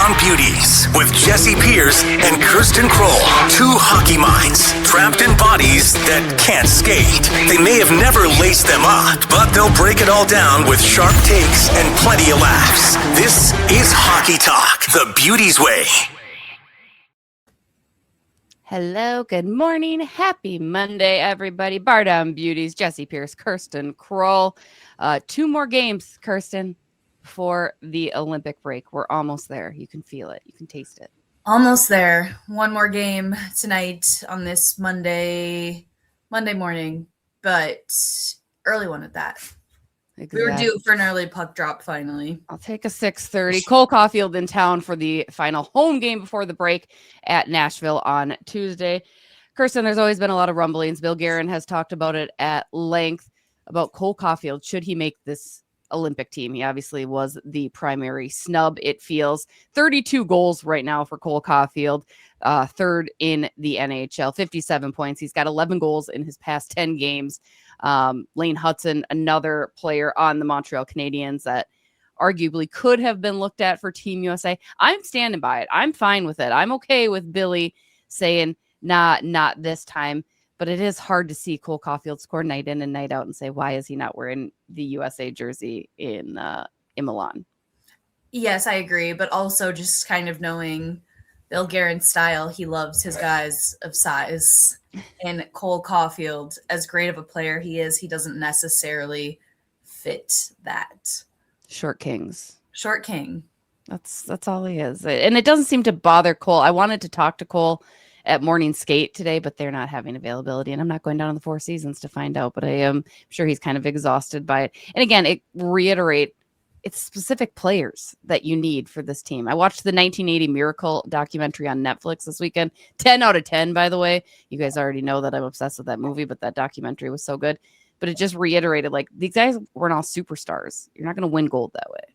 on Beauties with Jesse Pierce and Kirsten Kroll. Two hockey minds trapped in bodies that can't skate. They may have never laced them up, but they'll break it all down with sharp takes and plenty of laughs. This is Hockey Talk, the Beauties way. Hello, good morning. Happy Monday, everybody. Bardown, Beauties, Jesse Pierce, Kirsten Kroll. 2 more games, Kirsten, before the Olympic break. We're almost there. You can feel it. You can taste it. Almost there. One more game tonight on this Monday morning, but early one at that. Exactly. We were due for an early puck drop finally. I'll take a 6:30. Cole Caulfield in town for the final home game before the break at Nashville on Tuesday. Kirsten, there's always been a lot of rumblings. Bill Guerin has talked about it at length about Cole Caulfield. Should he make this Olympic team? He obviously was the primary snub, it feels. 32 goals right now for Cole Caulfield, third in the NHL, 57 points. He's got 11 goals in his past 10 games. Lane Hudson, another player on the Montreal Canadiens that arguably could have been looked at for Team USA. I'm standing by it. I'm fine with it. I'm okay with Billy saying, not this time. But it is hard to see Cole Caulfield score night in and night out and say, why is he not wearing the USA jersey in Milan? Yes, I agree. But also just kind of knowing Bill Guerin's style, he loves his guys of size. And Cole Caulfield, as great of a player he is, he doesn't necessarily fit that. Short king. That's all he is. And it doesn't seem to bother Cole. I wanted to talk to Cole at morning skate today, but they're not having availability, and I'm not going down to the Four Seasons to find out, but I am sure he's kind of exhausted by it. And again, it's specific players that you need for this team. I watched the 1980 Miracle documentary on Netflix this weekend. 10 out of 10, by the way. You guys already know that I'm obsessed with that movie, but that documentary was so good. But it just reiterated, like, these guys weren't all superstars. You're not going to win gold that way.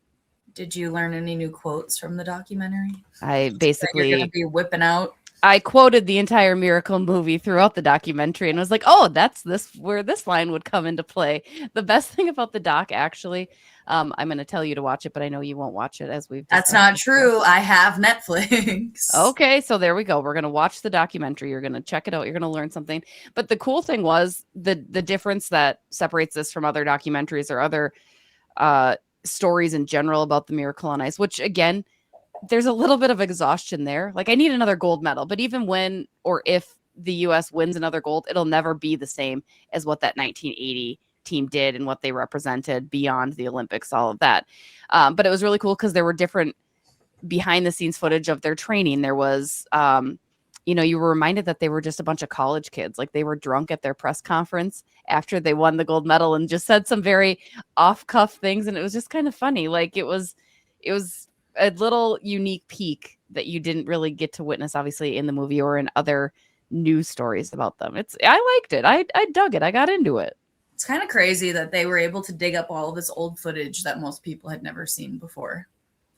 Did you learn any new quotes from the documentary? I basically... You're going to be whipping out? I quoted the entire Miracle movie throughout the documentary and was like, oh, that's where this line would come into play. The best thing about the doc, actually, I'm going to tell you to watch it, but I know you won't watch it as we've That's not true. I have Netflix. Okay, so there we go. We're going to watch the documentary. You're going to check it out. You're going to learn something. But the cool thing was the difference that separates this from other documentaries or other stories in general about the Miracle on Ice, which, again, there's a little bit of exhaustion there. Like, I need another gold medal, but even when or if the U.S. wins another gold, it'll never be the same as what that 1980 team did and what they represented beyond the Olympics, all of that. But it was really cool because there were different behind the scenes footage of their training. There was, you were reminded that they were just a bunch of college kids. Like, they were drunk at their press conference after they won the gold medal and just said some very off cuff things. And it was just kind of funny. Like, it was a little unique peek that you didn't really get to witness, obviously, in the movie or in other news stories about them. I liked it. I dug it. I got into it. It's kind of crazy that they were able to dig up all of this old footage that most people had never seen before.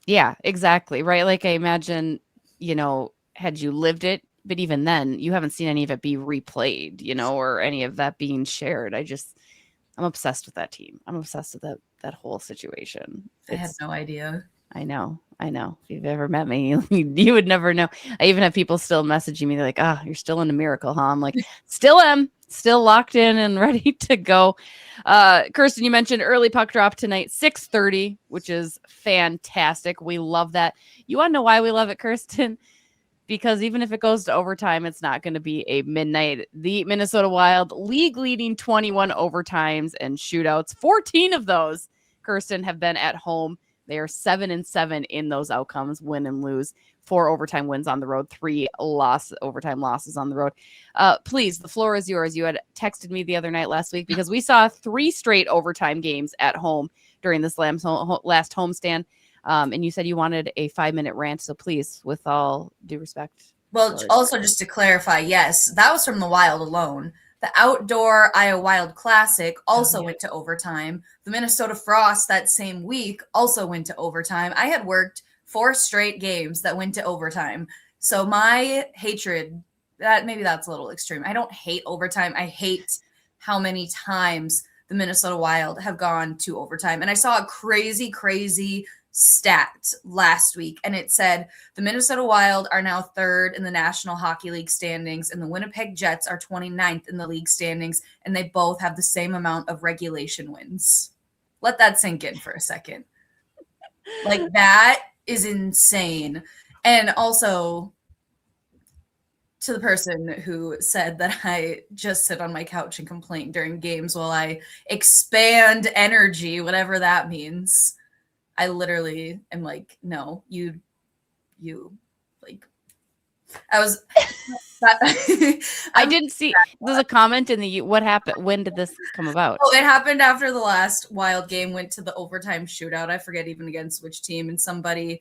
Yeah, exactly. Right. Like, I imagine, had you lived it, but even then you haven't seen any of it be replayed, or any of that being shared. I'm obsessed with that team. I'm obsessed with that whole situation. I had no idea. I know. If you've ever met me, you would never know. I even have people still messaging me. They're like, you're still into Miracle, huh? I'm like, still am. Still locked in and ready to go. Kirsten, you mentioned early puck drop tonight, 6:30, which is fantastic. We love that. You want to know why we love it, Kirsten? Because even if it goes to overtime, it's not going to be a midnight. The Minnesota Wild, league leading 21 overtimes and shootouts. 14 of those, Kirsten, have been at home. They are 7-7 in those outcomes, win and lose. 4 overtime wins on the road, 3 overtime losses on the road. Please, the floor is yours. You had texted me the other night last week because we saw 3 straight overtime games at home during this last homestand. And you said you wanted a 5-minute rant. So please, with all due respect. Well, also just to clarify, yes, that was from the Wild alone. The outdoor Iowa Wild Classic also went to overtime. The Minnesota Frost that same week also went to overtime. I had worked 4 straight games that went to overtime. So my hatred, that's a little extreme. I don't hate overtime. I hate how many times the Minnesota Wild have gone to overtime. And I saw a crazy stat last week, and it said the Minnesota Wild are now 3rd in the National Hockey League standings, and the Winnipeg Jets are 29th in the league standings, and they both have the same amount of regulation wins. Let that sink in for a second. Like, that is insane. And also, to the person who said that I just sit on my couch and complain during games while I expand energy, whatever that means. I literally am like, no, you like, I was, I didn't see, there's a comment in the, what happened? When did this come about? Oh, it happened after the last Wild game went to the overtime shootout. I forget even against which team. And somebody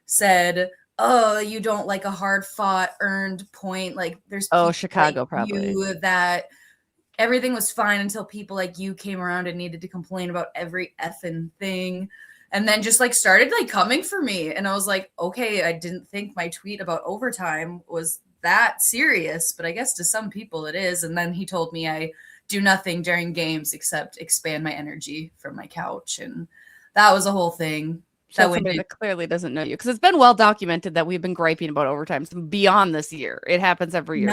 said, oh, you don't like a hard fought earned point. Like, there's Chicago, like probably. you that everything was fine until people like you came around and needed to complain about every effing thing. And then just like started like coming for me. And I was like, okay, I didn't think my tweet about overtime was that serious, but I guess to some people it is. And then he told me I do nothing during games except expand my energy from my couch. And that was a whole thing. So somebody that clearly doesn't know you, because it's been well documented that we've been griping about overtime beyond this year. It happens every year.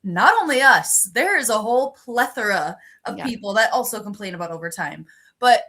Not only us, there is a whole plethora of people that also complain about overtime. But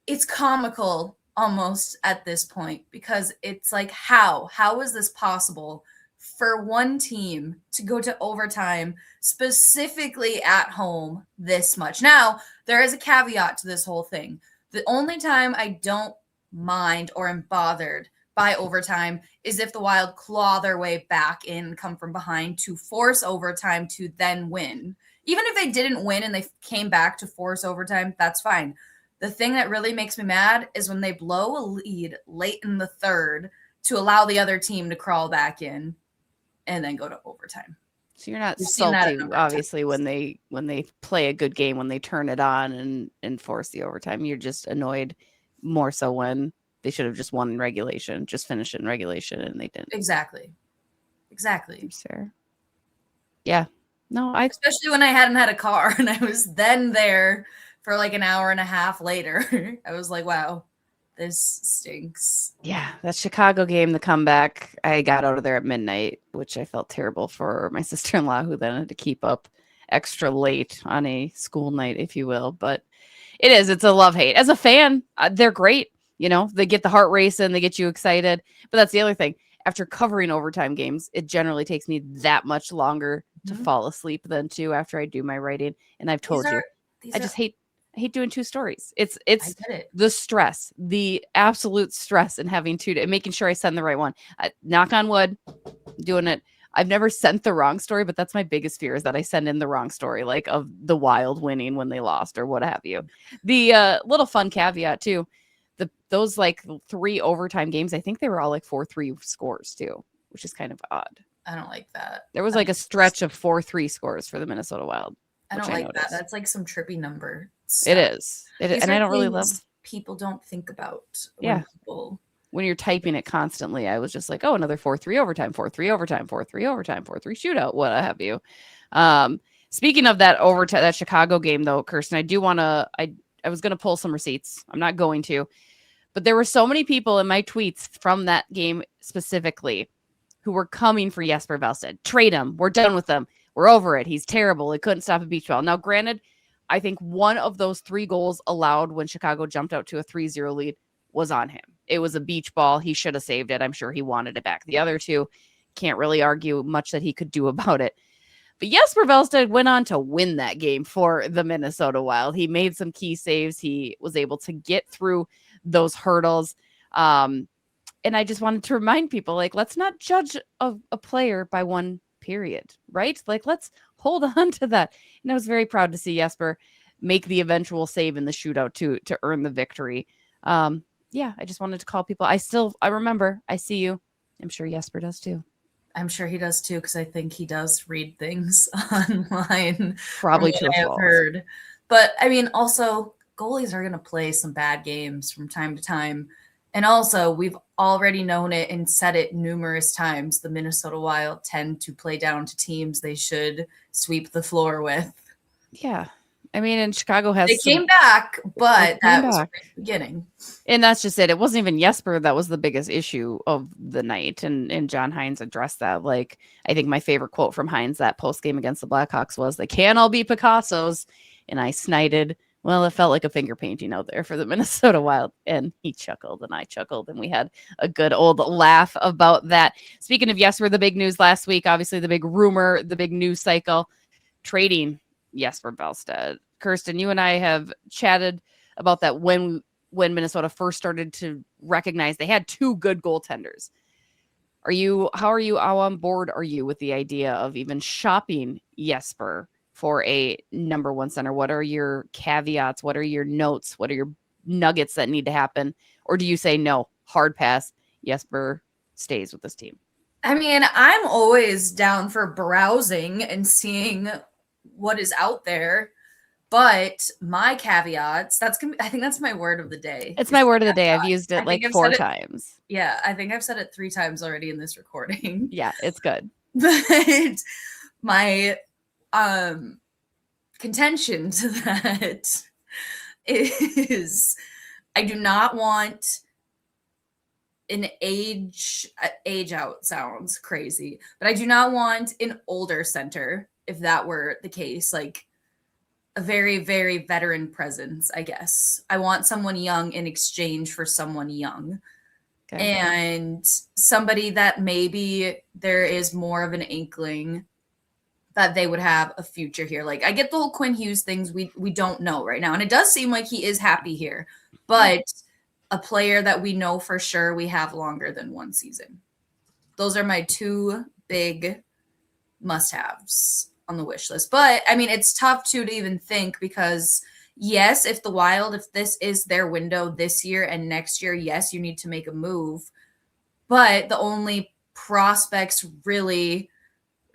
it's comical almost at this point, because it's like, how is this possible for one team to go to overtime specifically at home this much? Now, there is a caveat to this whole thing. The only time I don't mind or am bothered by overtime is if the Wild claw their way back in, come from behind to force overtime to then win. Even if they didn't win and they came back to force overtime, that's fine. The thing that really makes me mad is when they blow a lead late in the third to allow the other team to crawl back in and then go to overtime. So you're not salty, obviously, when they play a good game, when they turn it on and force the overtime. You're just annoyed more so when they should have just won in regulation, just finished in regulation, and they didn't. Exactly. Sure. Yeah. No, especially when I hadn't had a car and I was then there for like an hour and a half later. I was like, wow, this stinks. Yeah, that Chicago game, the comeback, I got out of there at midnight, which I felt terrible for my sister-in-law, who then had to keep up extra late on a school night, if you will. But it's a love-hate. As a fan, they're great. You know, they get the heart racing, they get you excited. But that's the other thing. After covering overtime games, it generally takes me that much longer to fall asleep than after I do my writing. And I've told you, I just hate doing two stories. It's the stress, the absolute stress in having and making sure I send the right one. Knock on wood, doing it. I've never sent the wrong story, but that's my biggest fear, is that I send in the wrong story, like of the Wild winning when they lost or what have you. The little fun caveat too, those like 3 overtime games, I think they were all like 4-3 scores too, which is kind of odd. I don't like that. There was like a stretch of 4-3 scores for the Minnesota Wild. I don't like that. That's like some trippy number stuff. It is. And I don't really love. People don't think about. When you're typing it constantly, I was just like, oh, another 4-3 overtime, 4-3 overtime, 4-3 overtime, 4-3 shootout, what have you. Speaking of that overtime, that Chicago game though, Kirsten, I do want to. I was going to pull some receipts. I'm not going to, but there were so many people in my tweets from that game specifically who were coming for Jesper Wallstedt. Trade him. We're done with him. We're over it. He's terrible. He couldn't stop a beach ball. Now, granted, I think one of those 3 goals allowed when Chicago jumped out to a 3-0 lead was on him. It was a beach ball. He should have saved it. I'm sure he wanted it back. The other 2, can't really argue much that he could do about it. But Jesper Wallstedt went on to win that game for the Minnesota Wild. He made some key saves. He was able to get through those hurdles. And I just wanted to remind people, like, let's not judge a player by one period, right? Like, let's hold on to that. And I was very proud to see Jesper make the eventual save in the shootout to earn the victory. I just wanted to call people. I remember, I see you. I'm sure Jesper does too. I'm sure he does too, because I think he does read things online. Probably true. I've heard. But I mean, also, goalies are going to play some bad games from time to time. And also, we've already known it and said it numerous times. The Minnesota Wild tend to play down to teams they should sweep the floor with. Yeah. I mean, and Chicago has They came back, but that was back. the beginning. And that's just it. It wasn't even Jesper that was the biggest issue of the night. And John Hines addressed that. Like, I think my favorite quote from Hines that post game against the Blackhawks was, "They can't all be Picassos." And I snited, well, it felt like a finger painting out there for the Minnesota Wild. And he chuckled and I chuckled. And we had a good old laugh about that. Speaking of Jesper, the big news last week, obviously the big rumor, the big news cycle, trading Jesper Wallstedt. Kirsten, you and I have chatted about that when Minnesota first started to recognize they had two good goaltenders. How on board are you with the idea of even shopping Jesper for a number one center? What are your caveats? What are your notes? What are your nuggets that need to happen? Or do you say no, hard pass, Jesper stays with this team? I mean, I'm always down for browsing and seeing what is out there. But my caveats, I think that's my word of the day. It's my word of the day. I've used it like 4 times. Yeah, I think I've said it 3 times already in this recording. Yeah, it's good. But my contention to that is I do not want an age out sounds crazy, but I do not want an older center if that were the case, like a very, very veteran presence, I guess. I want someone young in exchange for someone young. Okay. And somebody that maybe there is more of an inkling that they would have a future here. Like, I get the whole Quinn Hughes things. We don't know right now. And it does seem like he is happy here. But a player that we know for sure we have longer than 1 season. Those are my 2 big must-haves on the wish list. But I mean, it's tough to even think because yes, if the Wild, if this is their window this year and next year, yes, you need to make a move. But the only prospects really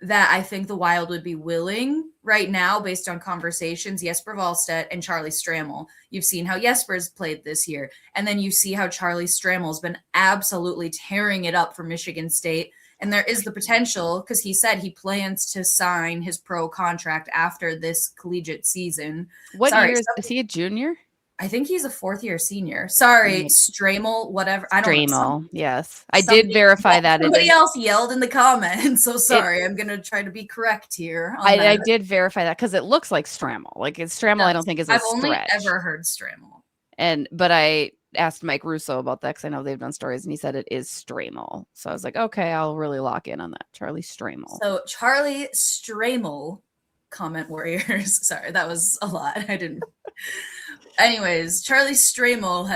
that I think the Wild would be willing right now, based on conversations, Jesper Wallstedt and Charlie Stramel. You've seen how Jesper's played this year. And then you see how Charlie Stramel's been absolutely tearing it up for Michigan State. And there is the potential, because he said he plans to sign his pro contract after this collegiate season. What year is he a junior? I think he's a 4th-year senior. Sorry, Stramel, whatever. I don't know. Stramel, yes. I did verify that. Somebody else yelled in the comments, so sorry. I'm going to try to be correct here. I did verify that because it looks like Stramel. Like, it's Stramel, I don't think is a stretch. I've only ever heard Stramel. But I asked Mike Russo about that because I know they've done stories, and he said it is Stramel. So I was like, okay, I'll really lock in on that. Charlie Stramel. So Charlie Stramel, comment warriors. Sorry, that was a lot. I didn't. Anyways, Charlie Stramel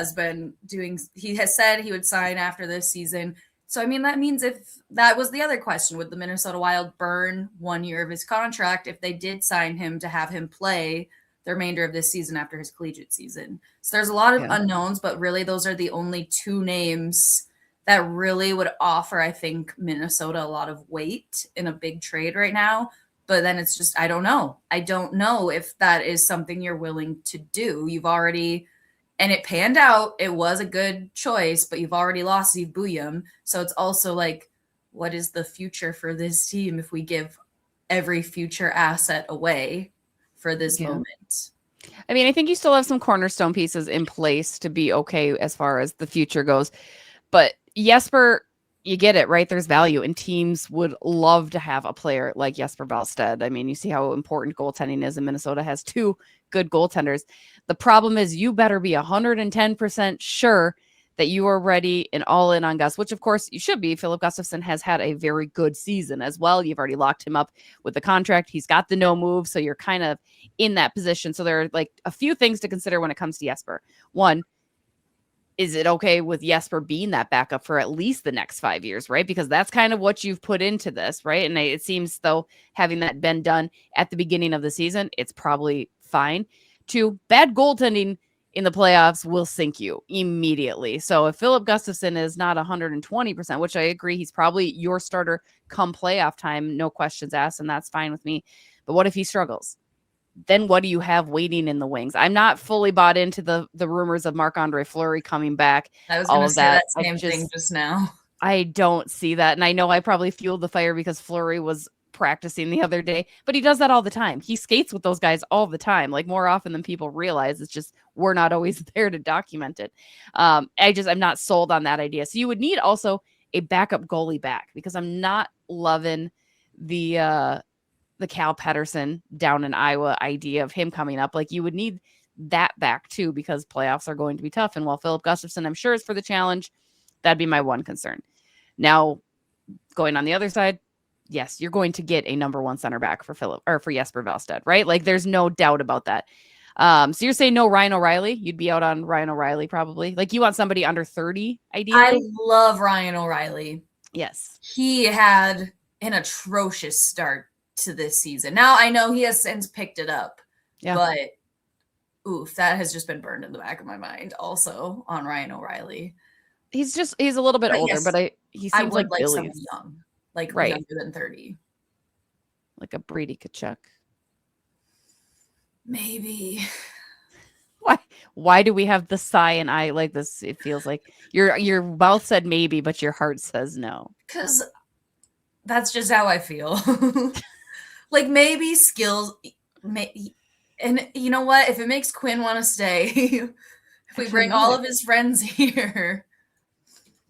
he has said he would sign after this season. So, I mean, that means if that was the other question, would the Minnesota Wild burn 1 year of his contract if they did sign him to have him play the remainder of this season after his collegiate season? So there's a lot of unknowns, but really those are the only 2 names that really would offer, I think, Minnesota a lot of weight in a big trade right now. But then it's just, I don't know. I don't know if that is something you're willing to do. You've already, and it panned out. It was a good choice, but you've already lost Steve Bouillon. So it's also like, what is the future for this team if we give every future asset away for this moment? I mean, I think you still have some cornerstone pieces in place to be okay as far as the future goes. But Jesper, you get it, right? There's value, and teams would love to have a player like Jesper Wallstedt. I mean, you see how important goaltending is, and Minnesota has 2 good goaltenders. The problem is you better be 110% sure that you are ready and all in on Gus, which of course you should be. Philip Gustafsson has had a very good season as well. You've already locked him up with the contract. He's got the no move, so you're kind of in that position. So there are like a few things to consider when it comes to Jesper. One, is it okay with Jesper being that backup for at least the next 5 years, right? Because that's kind of what you've put into this, right? And it seems, though, having that been done at the beginning of the season, it's probably fine. 2, bad goaltending in the playoffs will sink you immediately. So if Philip Gustafsson is not 120%, which I agree, he's probably your starter come playoff time, no questions asked, and that's fine with me. But what if he struggles? Then what do you have waiting in the wings? I'm not fully bought into the rumors of Marc-Andre Fleury coming back. I was going to say that same thing just now. I don't see that. And I know I probably fueled the fire because Fleury was practicing the other day, but he does that all the time. He skates with those guys all the time, like more often than people realize. It's just we're not always there to document it. I'm not sold on that idea. So you would need also a backup goalie back, because I'm not loving the Cal Pedersen down in Iowa idea of him coming up. Like, you would need that back too, because playoffs are going to be tough. And while Philip Gustafson, I'm sure, is for the challenge, that'd be my one concern. Now, going on the other side, yes, you're going to get a number one center back for Jesper Wallstedt, right? Like, there's no doubt about that. So you're saying no Ryan O'Reilly? You'd be out on Ryan O'Reilly probably. Like, you want somebody under 30, ideally? I love Ryan O'Reilly. Yes. He had an atrocious start to this season. Now, I know he has since picked it up, but oof, that has just been burned in the back of my mind also on Ryan O'Reilly. He's a little bit older, yes, but he seems like Billy's. Someone young, like right, younger than 30. Like a Brady Tkachuk. Maybe. Why do we have the sigh and eye like this? It feels like your mouth said maybe, but your heart says no. Because that's just how I feel. Like, maybe skills, and you know what? If it makes Quinn want to stay, if we bring all of his friends here.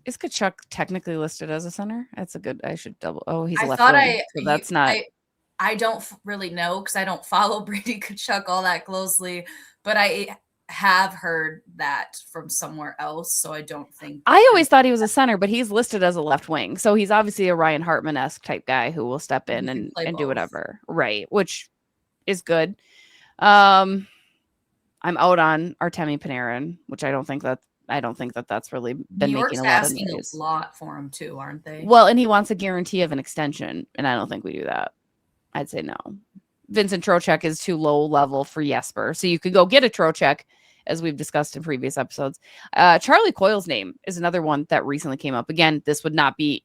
Is Tkachuk technically listed as a center? That's a good. I should double. Oh, he's a left wing. So that's not. I don't really know, because I don't follow Brady Tkachuk all that closely, but I have heard that from somewhere else, so I don't think. I always thought he was a center, but he's listed as a left wing, so he's obviously a Ryan Hartman-esque type guy who will step in and do whatever, right? Which is good. I'm out on Artemi Panarin, which I don't think that that's really been New York's making a lot of asking noise. a lot for him too, aren't they? Well, and he wants a guarantee of an extension, and I don't think we do that. I'd say no. Vincent Trocheck is too low level for Jesper, so you could go get a Trocheck, as we've discussed in previous episodes. Charlie Coyle's name is another one that recently came up. Again, this would not be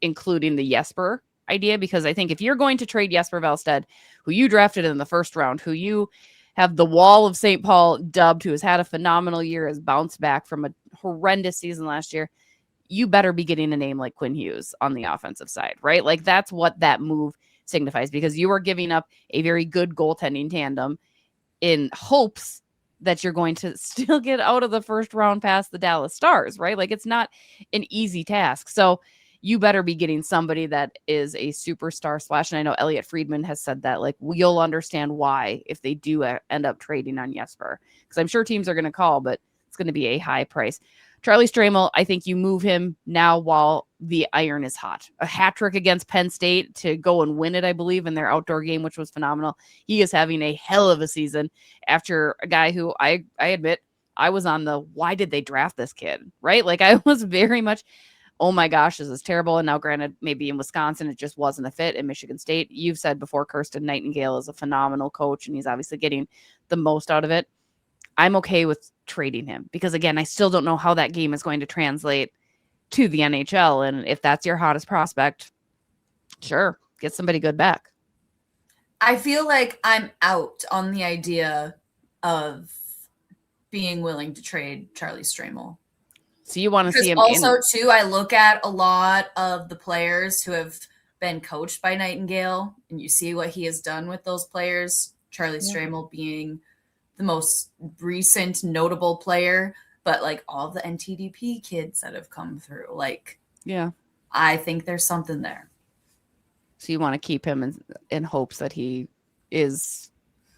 including the Jesper idea, because I think if you're going to trade Jesper Wallstedt, who you drafted in the first round, who you have the Wall of St. Paul dubbed, who has had a phenomenal year, has bounced back from a horrendous season last year, you better be getting a name like Quinn Hughes on the offensive side, right? Like, that's what that move signifies, because you are giving up a very good goaltending tandem in hopes that you're going to still get out of the first round past the Dallas Stars, right? Like, it's not an easy task. So you better be getting somebody that is a superstar / and I know Elliot Friedman has said that, like, you'll understand why if they do end up trading on Jesper, because I'm sure teams are going to call, but it's going to be a high price. Charlie Stramel, I think you move him now while the iron is hot. A hat trick against Penn State to go and win it, I believe, in their outdoor game, which was phenomenal. He is having a hell of a season after a guy who I admit I was on the why did they draft this kid, right? Like, I was very much, oh my gosh, this is terrible. And now, granted, maybe in Wisconsin, it just wasn't a fit. In Michigan State, you've said before, Kirsten Nightingale is a phenomenal coach, and he's obviously getting the most out of it. I'm okay with trading him, because, again, I still don't know how that game is going to translate to the NHL. And if that's your hottest prospect, sure, get somebody good back. I feel like I'm out on the idea of being willing to trade Charlie Stramel. So you want to see him also too, I look at a lot of the players who have been coached by Nightingale, and you see what he has done with those players, Charlie Stramel being the most recent notable player, but like all the NTDP kids that have come through, like, I think there's something there. So you want to keep him in hopes that he is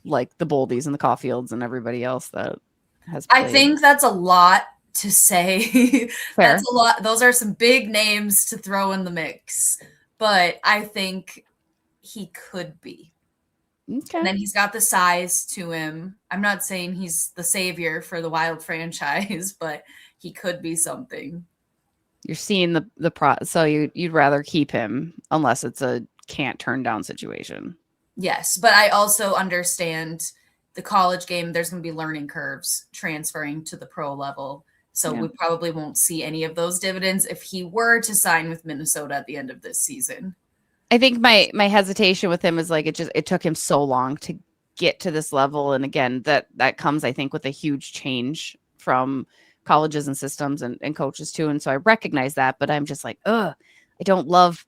like the Boldies and the Caulfields and everybody else that has played. I think that's a lot to say. That's a lot. Those are some big names to throw in the mix, but I think he could be. Okay. And then he's got the size to him. I'm not saying he's the savior for the Wild franchise, but he could be something. You're seeing so you'd rather keep him unless it's a can't turn down situation. Yes, but I also understand the college game. There's going to be learning curves transferring to the pro level. So we probably won't see any of those dividends if he were to sign with Minnesota at the end of this season. I think my hesitation with him is like it took him so long to get to this level. And again, that comes, I think, with a huge change from colleges and systems and coaches too. And so I recognize that, but I'm just like, I don't love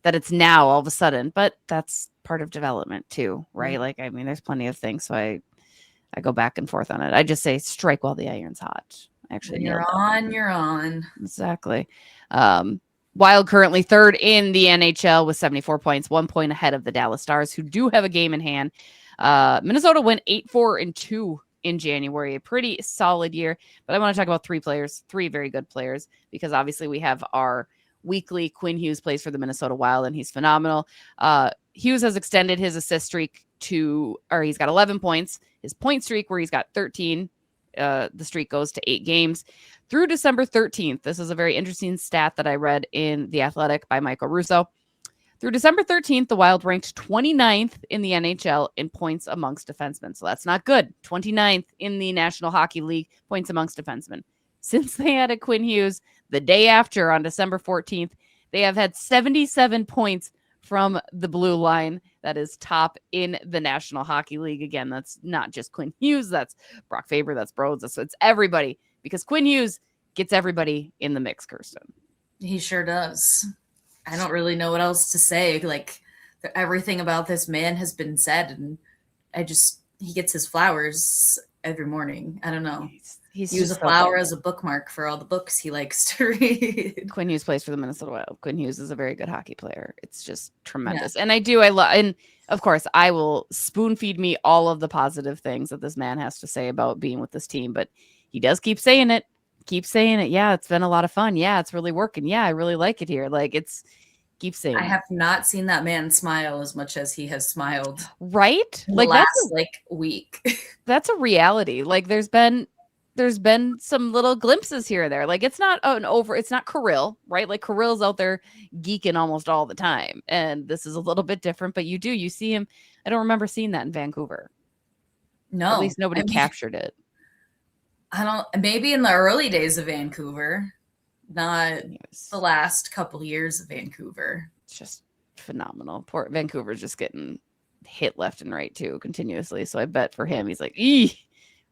that it's now all of a sudden, but that's part of development too, right? Like, I mean, there's plenty of things. So I go back and forth on it. I just say strike while the iron's hot. Actually, when you're on, you're on. Exactly. Wild currently third in the NHL with 74 points, 1 point ahead of the Dallas Stars, who do have a game in hand. Minnesota went 8-4-2 in January, a pretty solid year. But I want to talk about three very good players, because obviously we have our weekly Quinn Hughes plays for the Minnesota Wild, and he's phenomenal. Hughes has extended his assist streak he's got 11 points. His point streak, where he's got 13, the streak goes to 8 games through December 13th. This is a very interesting stat that I read in The Athletic by Michael Russo. Through December 13th, the Wild ranked 29th in the NHL in points amongst defensemen. So that's not good. 29th in the National Hockey League points amongst defensemen. Since they added Quinn Hughes the day after, on December 14th, they have had 77 points from the blue line. That is top in the National Hockey League. Again, that's not just Quinn Hughes. That's Brock Faber. That's Broads. So it's everybody, because Quinn Hughes gets everybody in the mix, Kirsten. He sure does. I don't really know what else to say. Like, everything about this man has been said, and he gets his flowers every morning. I don't know. He's use a flower as a bookmark for all the books he likes to read. Quinn Hughes plays for the Minnesota Wild. Quinn Hughes is a very good hockey player. It's just tremendous. Yeah. And of course, I will spoon feed me all of the positive things that this man has to say about being with this team, but he does keep saying it. Yeah, it's been a lot of fun. Yeah, it's really working. Yeah, I really like it here. Like, keep saying I have not seen that man smile as much as he has smiled. Right? Like, last week. That's a reality. Like, there's been some little glimpses here or there. Like, it's not it's not Kirill, right? Like, Kirill's out there geeking almost all the time. And this is a little bit different, but you see him. I don't remember seeing that in Vancouver. No. At least nobody captured it. Maybe in the early days of Vancouver, not the last couple years of Vancouver. It's just phenomenal. Poor Vancouver's just getting hit left and right too, continuously. So I bet for him, he's like,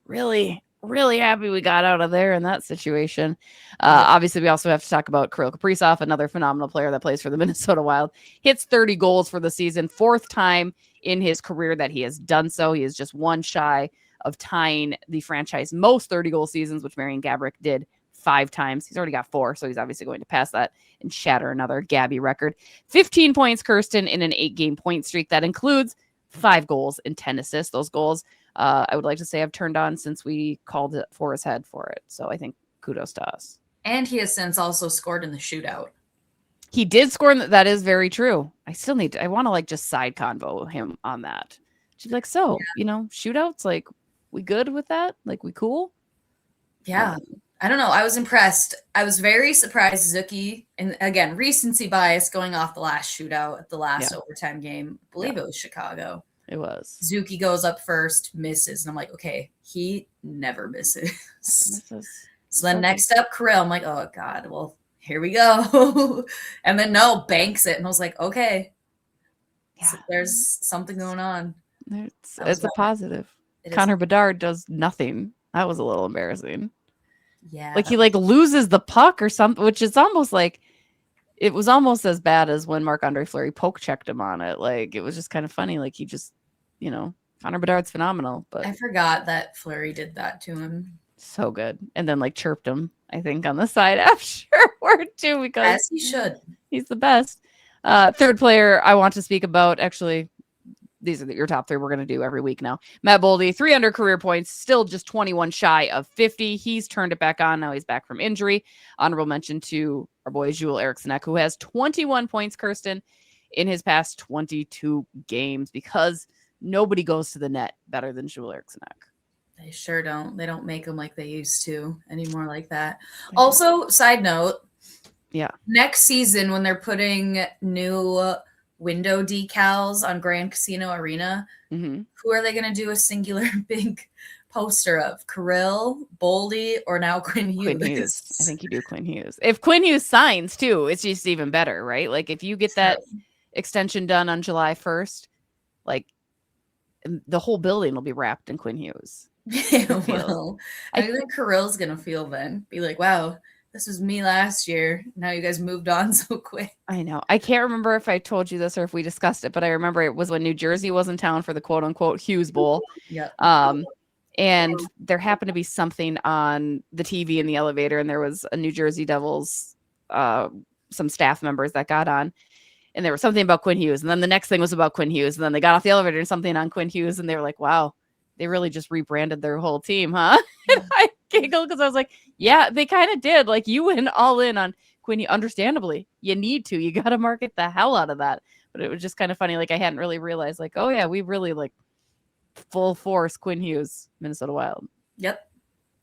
really, really happy we got out of there in that situation. Obviously, we also have to talk about Kirill Kaprizov, another phenomenal player that plays for the Minnesota Wild. Hits 30 goals for the season, 4th time in his career that he has done so. He is just one shy of tying the franchise most 30-goal seasons, which Marian Gaborik did 5 times. He's already got 4, so he's obviously going to pass that and shatter another Gabby record. 15 points, Kirsten, in an 8-game point streak. That includes 5 goals and 10 assists. Those goals, I would like to say, I've turned on since we called it for his head for it. So I think kudos to us. And he has since also scored in the shootout. He did score. That is very true. I want to like just side convo him on that. She'd be like, shootouts, like, we good with that? Like, we cool? Yeah. I don't know. I was impressed. I was very surprised Zuki, and again, recency bias going off the last shootout at the last overtime game. I believe it was Chicago. It was. Zuki goes up first, misses. And I'm like, okay, he never misses. So then next up, Kirill. I'm like, oh, God. Well, here we go. And then banks it. And I was like, okay. Yeah. So there's something going on. It's a positive. Connor Bedard does nothing. That was a little embarrassing. Yeah. Like, he loses the puck or something, which is almost like, it was almost as bad as when Marc-Andre Fleury poke checked him on it. Like, it was just kind of funny. Like, he just, Connor Bedard's phenomenal. But I forgot that Fleury did that to him. So good. And then chirped him, I think, on the side afterward too, because as he should. He's the best. Third player I want to speak about, actually, these are your top 3 we're going to do every week now. Matt Boldy, 300 career points, still just 21 shy of 50. He's turned it back on. Now he's back from injury. Honorable mention to our boy Joel Eriksson, who has 21 points, Kirsten, in his past 22 games, because nobody goes to the net better than Joel Eriksson. They sure don't. They don't make them like they used to anymore like that. Also, side note. Yeah. Next season, when they're putting new window decals on Grand Casino Arena, who are they going to do a singular big poster of? Kirill, Boldy, or now Quinn Hughes? I think you do Quinn Hughes. If Quinn Hughes signs too, it's just even better, right? Like, if you get that extension done on July 1st, like, the whole building will be wrapped in Quinn Hughes. Well, I think Kirill's going to feel then. Be like, wow, this was me last year. Now you guys moved on so quick. I know. I can't remember if I told you this or if we discussed it, but I remember it was when New Jersey was in town for the quote unquote Hughes Bowl. Yep. And there happened to be something on the TV in the elevator, and there was a New Jersey Devils, some staff members that got on, and there was something about Quinn Hughes. And then the next thing was about Quinn Hughes. And then they got off the elevator and something on Quinn Hughes, and they were like, wow, they really just rebranded their whole team, huh? And I giggled because I was like, yeah, they kind of did. Like, you went all in on Quinn, understandably. You need to. You got to market the hell out of that. But it was just kind of funny. Like, I hadn't really realized, like, oh, yeah, we really, like, full force Quinn Hughes, Minnesota Wild. Yep.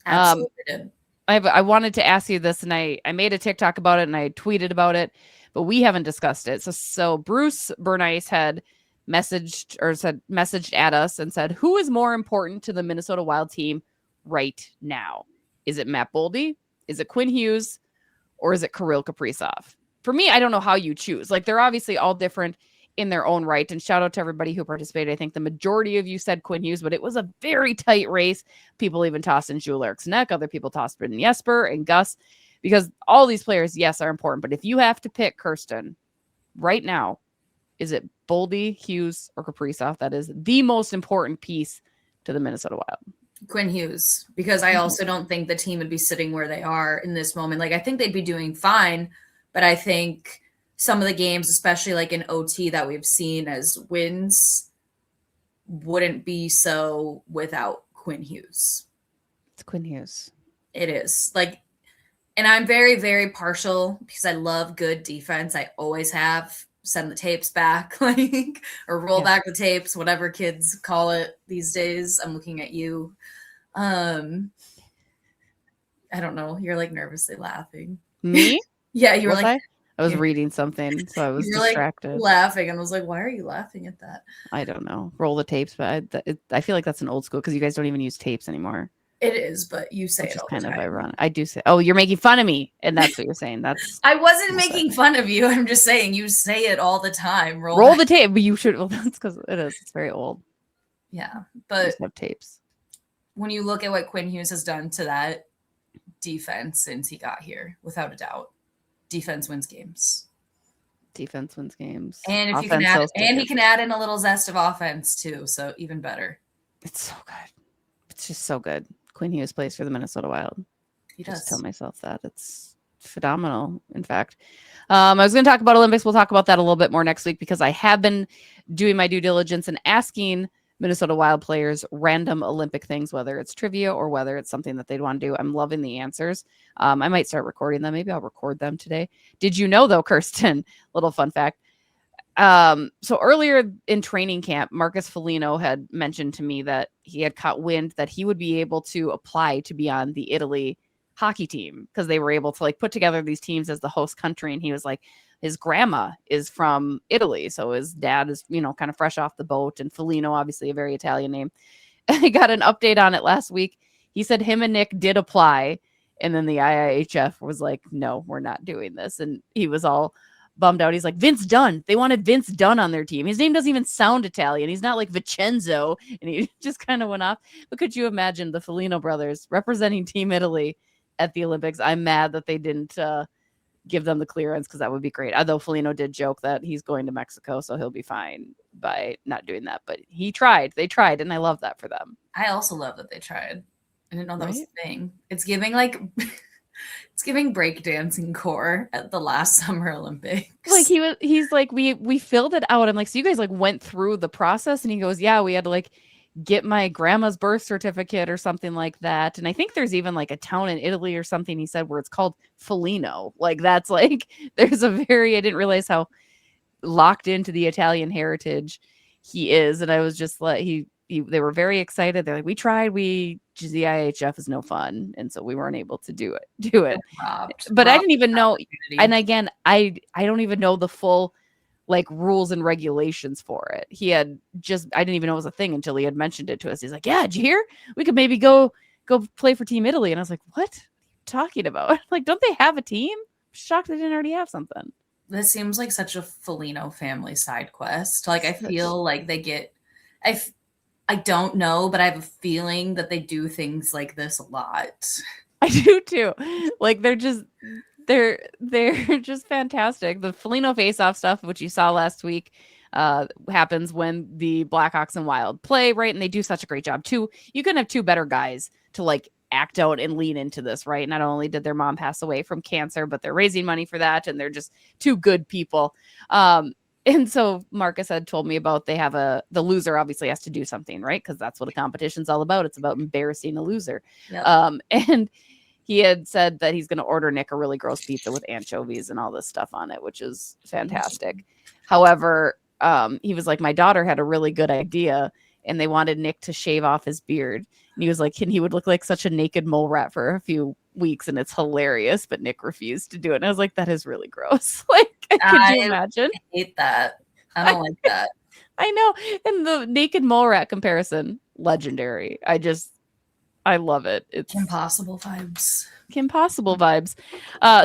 Absolutely did. I wanted to ask you this, and I made a TikTok about it, and I tweeted about it, but we haven't discussed it. So Bruce Bernice had messaged at us and said, who is more important to the Minnesota Wild team right now? Is it Matt Boldy? Is it Quinn Hughes? Or is it Kirill Kaprizov? For me, I don't know how you choose. Like, they're obviously all different in their own right. And shout out to everybody who participated. I think the majority of you said Quinn Hughes, but it was a very tight race. People even tossed in Jules Eric's neck. Other people tossed in Jesper and Gus, because all these players, yes, are important. But if you have to pick, Kirsten, right now, is it Boldy, Hughes, or Kaprizov that is the most important piece to the Minnesota Wild? Quinn Hughes, because I also don't think the team would be sitting where they are in this moment. Like, I think they'd be doing fine, but I think some of the games, especially like in OT that we've seen as wins, wouldn't be so without Quinn Hughes. It's Quinn Hughes. It is. Like, and I'm very, very partial because I love good defense. I always have. Send the tapes back, like, or roll back the tapes, whatever kids call it these days. I'm looking at you. I don't know. You're like nervously laughing. Me? Yeah, you were like, I was reading something, so I was distracted. Like laughing, and I was like, why are you laughing at that? I don't know. Roll the tapes, but I feel like that's an old school because you guys don't even use tapes anymore. It is, but you say which it is all kind the of time. ironic. I do say, oh, you're making fun of me, and that's what you're saying. That's I wasn't making fun of you. I'm just saying you say it all the time. Roll the tape, but you should. Well, that's because it is. It's very old. Yeah, but have tapes. When you look at what Quinn Hughes has done to that defense since he got here, without a doubt, defense wins games. Defense wins games, and if you can add, and he can add in a little zest of offense too, so even better. It's so good. It's just so good. Quinn Hughes plays for the Minnesota Wild. He does. Just tell myself that. It's phenomenal, in fact. I was going to talk about Olympics. We'll talk about that a little bit more next week because I have been doing my due diligence and asking Minnesota Wild players random Olympic things, whether it's trivia or whether it's something that they'd want to do. I'm loving the answers. I might start recording them. Maybe I'll record them today. Did you know, though, Kirsten, little fun fact. So earlier in training camp, Marcus Foligno had mentioned to me that he had caught wind that he would be able to apply to be on the Italy hockey team because they were able to like put together these teams as the host country. And he was like, his grandma is from Italy. So his dad is, you know, kind of fresh off the boat, and Foligno, obviously a very Italian name. I got an update on it last week. He said him and Nick did apply. And then the IIHF was like, no, we're not doing this. And he was all bummed out. He's like, Vince Dunn. They wanted Vince Dunn on their team. His name doesn't even sound Italian. He's not like Vincenzo. And he just kind of went off. But could you imagine the Foligno brothers representing Team Italy at the Olympics? I'm mad that they didn't give them the clearance because that would be great. Although Foligno did joke that he's going to Mexico, so he'll be fine by not doing that. But he tried. They tried, and I love that for them. I also love that they tried. I didn't know that was a thing. It's giving like... It's giving breakdancing core at the last Summer Olympics. Like he's like, we filled it out. I'm like, so you guys like went through the process? And he goes, yeah, we had to like get my grandma's birth certificate or something like that. And I think there's even like a town in Italy or something, he said, where it's called Foligno. Like that's like, there's a very, I didn't realize how locked into the Italian heritage he is. And I was just like, they were very excited. They're like, we tried, the IHF is no fun. And so we weren't able to do it. But I didn't even know. And again, I don't even know the full like rules and regulations for it. I didn't even know it was a thing until he had mentioned it to us. He's like, yeah, did you hear? We could maybe go play for Team Italy. And I was like, what are you talking about? Like, don't they have a team? I'm shocked they didn't already have something. This seems like such a Foligno family side quest. Like, I feel like they get, I don't know, but I have a feeling that they do things like this a lot. I do too. Like they're just fantastic. The Foligno face-off stuff, which you saw last week, happens when the Blackhawks and Wild play, right? And they do such a great job too. You couldn't have two better guys to like act out and lean into this, right? Not only did their mom pass away from cancer, but they're raising money for that, and they're just two good people. And so Marcus had told me about the loser obviously has to do something, right? Because that's what a competition's all about. It's about embarrassing a loser. Yep. And he had said that he's going to order Nick a really gross pizza with anchovies and all this stuff on it, which is fantastic. However, he was like, my daughter had a really good idea, and they wanted Nick to shave off his beard. And he was like, and he would look like such a naked mole rat for a few weeks, and it's hilarious. But Nick refused to do it. And I was like, that is really gross. Like, could you imagine? I hate that. I don't like that. I know. And the naked mole rat comparison, legendary. I love it. It's Kim Possible vibes. Kim Possible vibes.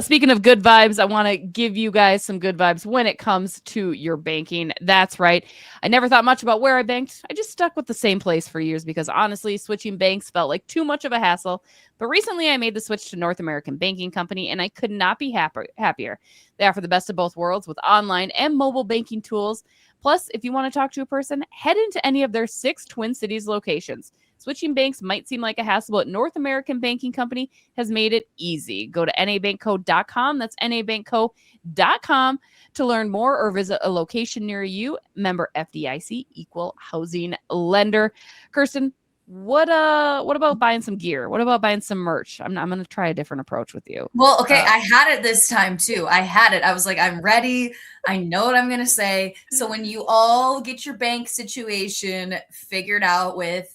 Speaking of good vibes, I want to give you guys some good vibes when it comes to your banking. That's right. I never thought much about where I banked. I just stuck with the same place for years because honestly, switching banks felt like too much of a hassle. But recently I made the switch to North American Banking Company, and I could not be happier. They offer the best of both worlds with online and mobile banking tools. Plus, if you want to talk to a person, head into any of their 6 Twin Cities locations. Switching banks might seem like a hassle, but North American Banking Company has made it easy. Go to nabankco.com. That's nabankco.com to learn more or visit a location near you. Member FDIC, equal housing lender. Kirsten, what about buying some gear? What about buying some merch? I'm going to try a different approach with you. Well, okay, I had it this time too. I was like, I'm ready. I know what I'm going to say. So when you all get your bank situation figured out with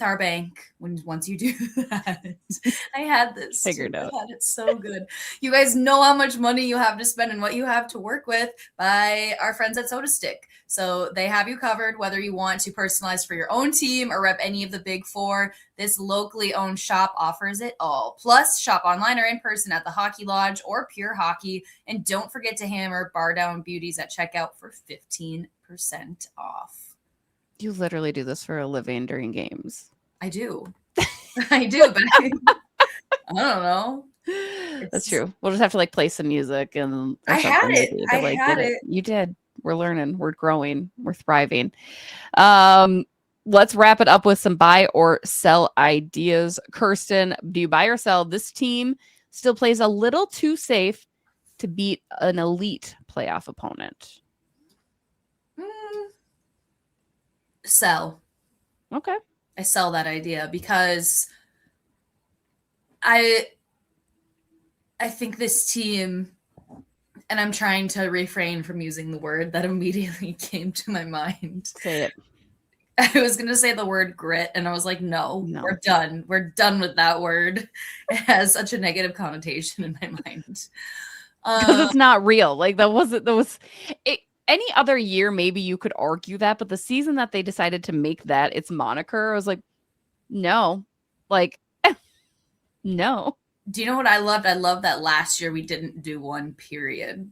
our bank, once you do that, I had this figured out. I had it so good. You guys know how much money you have to spend and what you have to work with by our friends at Soda Stick. So they have you covered whether you want to personalize for your own team or rep any of the big 4. This locally owned shop offers it all. Plus, shop online or in person at the Hockey Lodge or Pure Hockey. And don't forget to hammer Bardown Beauties at checkout for 15% off. You literally do this for a living during games. I do. I do, but I don't know. That's true. We'll just have to like play some music and I had it. I had it. You did. We're learning. We're growing. We're thriving. Let's wrap it up with some buy or sell ideas. Kirsten, do you buy or sell? This team still plays a little too safe to beat an elite playoff opponent. Sell. Okay. I sell that idea because I think this team, and I'm trying to refrain from using the word that immediately came to my mind. Say it. I was going to say the word grit, and I was like, no, we're done. We're done with that word. It has such a negative connotation in my mind. Because it's not real. Like any other year, maybe you could argue that, but the season that they decided to make that its moniker, I was like, no, like, no. Do you know what I loved? I love that last year we didn't do one, period.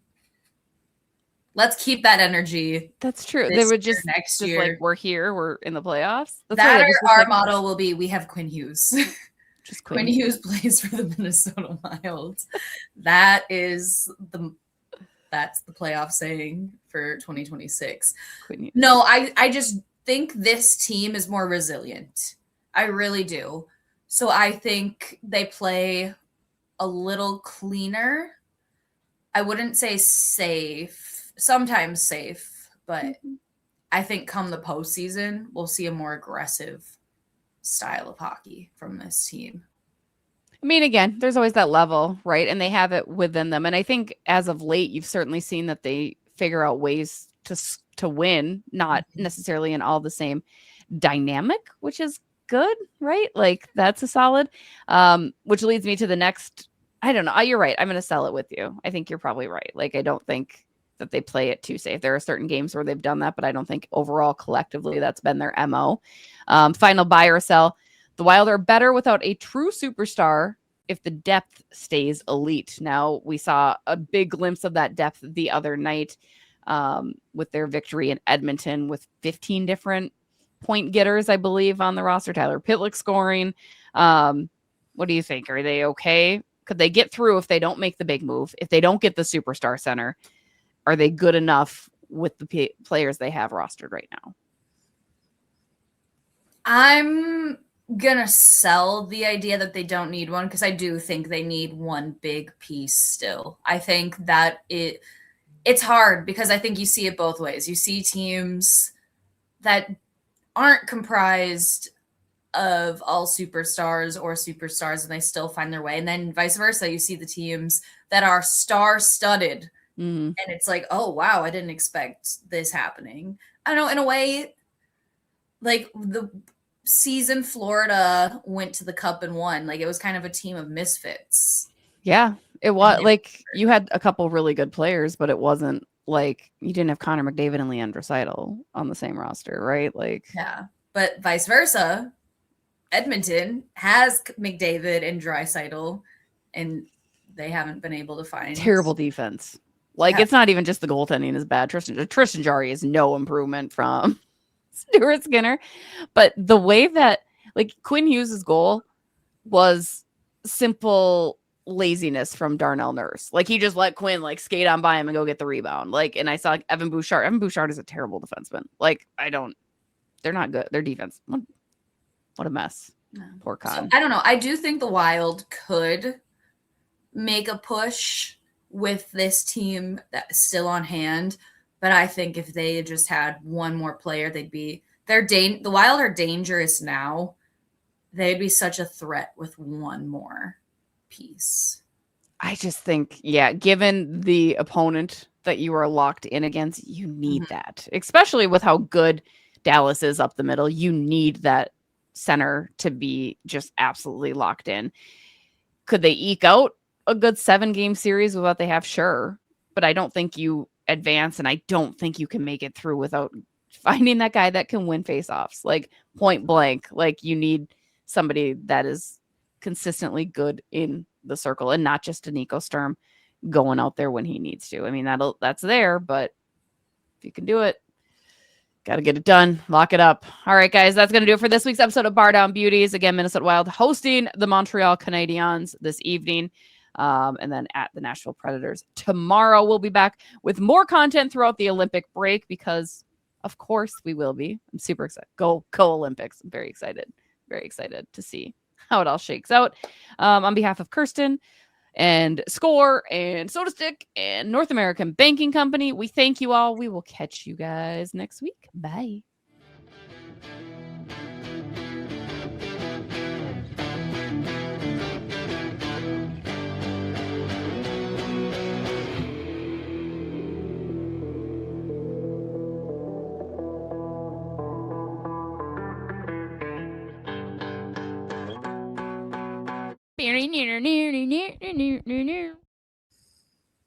Let's keep that energy. That's true. They would just next year, like, we're here, we're in the playoffs. That's that or our motto will be, we have Quinn Hughes. Just Quinn Hughes plays for the Minnesota Wild. That's the playoff saying for 2026. No, I just think this team is more resilient. I really do. So I think they play a little cleaner. I wouldn't say safe, sometimes safe, but I think come the postseason, we'll see a more aggressive style of hockey from this team. I mean, again, there's always that level, right? And they have it within them. And I think as of late, you've certainly seen that they figure out ways to win, not necessarily in all the same dynamic, which is good, right? Like that's a solid, which leads me to the next. I don't know. You're right. I'm going to sell it with you. I think you're probably right. Like, I don't think that they play it too safe. There are certain games where they've done that, but I don't think overall collectively that's been their MO. Final buy or sell. The Wild are better without a true superstar if the depth stays elite. Now, we saw a big glimpse of that depth the other night with their victory in Edmonton with 15 different point getters, I believe, on the roster. Tyler Pitlick scoring. What do you think? Are they okay? Could they get through if they don't make the big move? If they don't get the superstar center, are they good enough with the players they have rostered right now? I'm gonna sell the idea that they don't need one because I do think they need one big piece still. I think that it's hard because I think you see it both ways. You see teams that aren't comprised of all superstars or superstars and they still find their way. And then vice versa, you see the teams that are star-studded and it's like, oh wow, I didn't expect this happening. I don't know, in a way, like the season Florida went to the cup and won. Like it was kind of a team of misfits. Yeah, it was like you had a couple really good players, but it wasn't like you didn't have Connor McDavid and Leandro Seidel on the same roster, right? Like, yeah, but vice versa, Edmonton has McDavid and Draisaitl, and they haven't been able to find terrible defense. Like it's not even just the goaltending is bad. Tristan Jarry is no improvement from Stuart Skinner, but the way that like Quinn Hughes' goal was simple laziness from Darnell Nurse. Like he just let Quinn like skate on by him and go get the rebound. Like, and I saw like Evan Bouchard. Evan Bouchard is a terrible defenseman. Like they're not good. Their defense, what a mess. No. Poor Con. So, I don't know. I do think the Wild could make a push with this team that's still on hand. But I think if they just had one more player, the Wild are dangerous now. They'd be such a threat with one more piece. I just think, yeah, given the opponent that you are locked in against, you need that, especially with how good Dallas is up the middle. You need that center to be just absolutely locked in. Could they eke out a good 7-game series without they have? Sure. But I don't think you advance, and I don't think you can make it through without finding that guy that can win faceoffs, like point blank. Like you need somebody that is consistently good in the circle and not just a Nico Sturm going out there when he needs to. I mean, that's there, but if you can do it, got to get it done. Lock it up. All right, guys, that's going to do it for this week's episode of Bardown Beauties. Again, Minnesota Wild hosting the Montreal Canadiens this evening. And then at the Nashville Predators tomorrow. We'll be back with more content throughout the Olympic break because, of course, we will be. I'm super excited. Go Olympics. I'm very excited to see how it all shakes out. On behalf of Kirsten and Score and Soda Stick and North American Banking Company, we thank you all. We will catch you guys next week. Bye. Near.